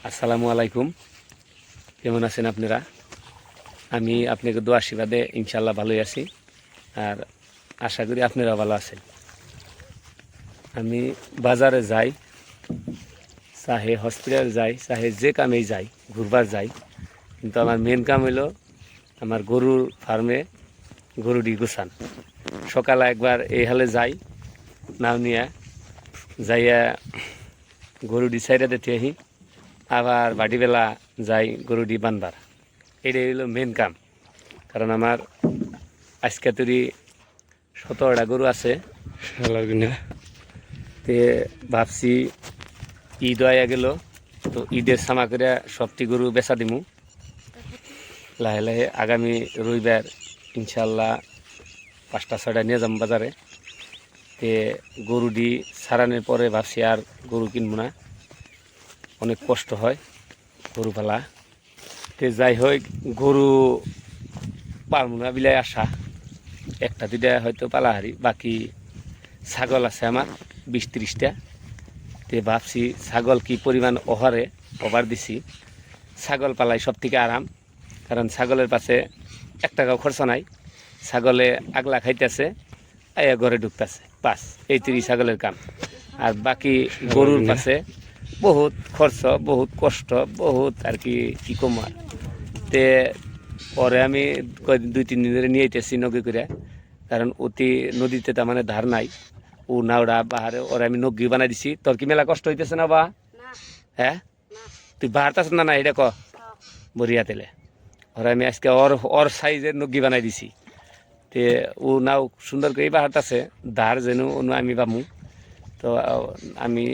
আসসালামু আলাইকুম। কেমন আছেন আপনারা? আমি আপনাকে দোয়া আশীর্বাদে ইনশাল্লাহ ভালোই আছি, আর আশা করি আপনারা ভালো আছেন। আমি বাজারে যাই, চাহে হসপিটাল যাই, চাহে যে কামেই যাই, ঘুরবার যাই, কিন্তু আমার মেন কাম হইল আমার গরুর ফার্মে গরুটি গুছান। সকালে একবার এই হালে যাই, নাও নিয়ে যাইয়া গরুটি সাইডে দেখতে আহি, আবার বাড়িবেলা যাই গরুটি বানবার। এটাই হইল মেন কাম। কারণ আমার আজকে তৈরি 17টা গরু আছে তে ভাবছি ঈদ হয়ে গেল, তো ঈদের সামা করে সবটি গরু বেচা দিমু। লাহে লাহে আগামী রবিবার ইনশাল্লাহ 5টা 6টা নিয়ে যাম বাজারে। তে গরুটি সারানোর পরে ভাবছি আর গরু কিনবো না, অনেক কষ্ট হয় গরু পালা। তে যাই হোক, গরু পারবো না বিলাই আসা, একটা দুইটা হয়তো পালাহারি, বাকি ছাগল আছে আমার 20-30টা। তে ভাবছি ছাগল কি পরিমাণ ওভার দিছি। ছাগল পালাই সব থেকে আরাম, কারণ ছাগলের পাশে 1 টাকাও খরচ নাই। ছাগলে আগলা খাইতেছে, আয়া ঘরে ঢুকতেছে, বাস এই তুই ছাগলের কাম। আর বাকি গরুর পাশে বহুত খরচ, বহুত কষ্ট, বহুত আর কি কম। আর তে পরে আমি 2-3 দিন ধরে নিয়ে আইতেছি নগি করে, কারণ অতি নদীতে তার মানে ধার নাই। ও নাওড়া বাহারে ওরা আমি নগি বানাই দিছি। তোর কি মেলা কষ্ট হইতেছে না বা? হ্যাঁ, তুই বাহারতাস না? না এটা ক বরিয়া তেলে ওরা আমি আজকে ওর সাইজের নগি বানাই দিছি। তে ও নাও সুন্দর করে বাহারতাছে, ধার যেন আমি বামু। তো আমি